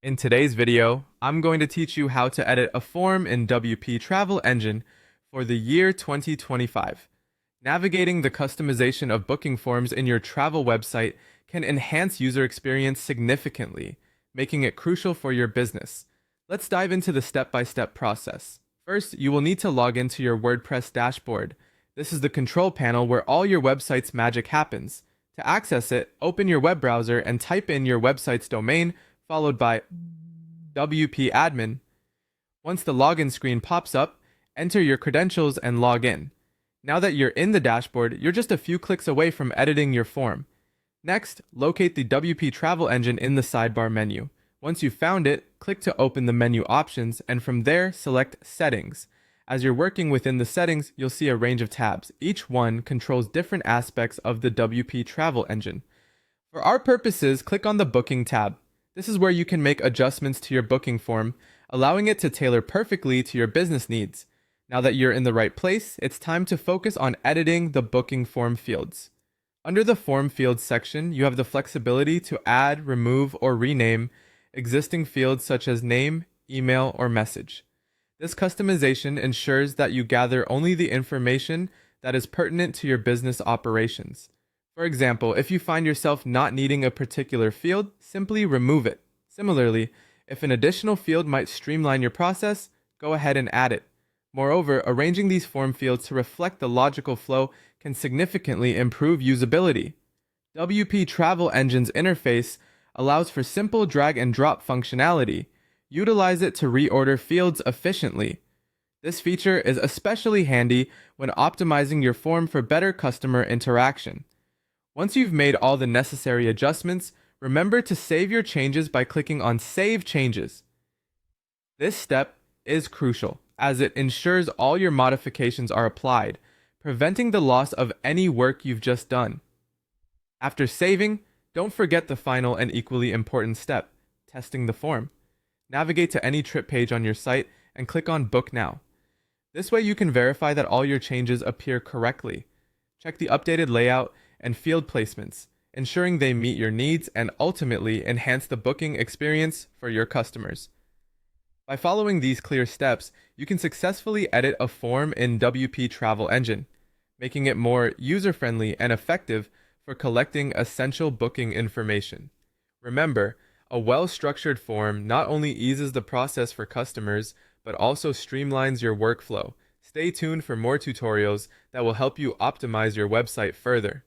In today's video, I'm going to teach you how to edit a form in WP Travel Engine for the year 2025. Navigating the customization of booking forms in your travel website can enhance user experience significantly, making it crucial for your business. Let's dive into the step-by-step process. First, you will need to log into your WordPress dashboard. This is the control panel where all your website's magic happens. To access it, open your web browser and type in your website's domain followed by WP admin. Once the login screen pops up, enter your credentials and log in. Now that you're in the dashboard, you're just a few clicks away from editing your form. Next, locate the WP Travel Engine in the sidebar menu. Once you've found it, click to open the menu options, and from there, select Settings. As you're working within the settings, you'll see a range of tabs. Each one controls different aspects of the WP Travel Engine. For our purposes, click on the Booking tab. This is where you can make adjustments to your booking form, allowing it to tailor perfectly to your business needs. Now that you're in the right place, it's time to focus on editing the booking form fields. Under the Form Fields section, you have the flexibility to add, remove, or rename existing fields such as name, email, or message. This customization ensures that you gather only the information that is pertinent to your business operations. For example, if you find yourself not needing a particular field, simply remove it. Similarly, if an additional field might streamline your process, go ahead and add it. Moreover, arranging these form fields to reflect the logical flow can significantly improve usability. WP Travel Engine's interface allows for simple drag and drop functionality. Utilize it to reorder fields efficiently. This feature is especially handy when optimizing your form for better customer interaction. Once you've made all the necessary adjustments, remember to save your changes by clicking on Save Changes. This step is crucial, as it ensures all your modifications are applied, preventing the loss of any work you've just done. After saving, don't forget the final and equally important step, testing the form. Navigate to any trip page on your site and click on Book Now. This way you can verify that all your changes appear correctly. Check the updated layout and field placements, ensuring they meet your needs and ultimately enhance the booking experience for your customers. By following these clear steps, you can successfully edit a form in WP Travel Engine, making it more user-friendly and effective for collecting essential booking information. Remember, a well-structured form not only eases the process for customers, but also streamlines your workflow. Stay tuned for more tutorials that will help you optimize your website further.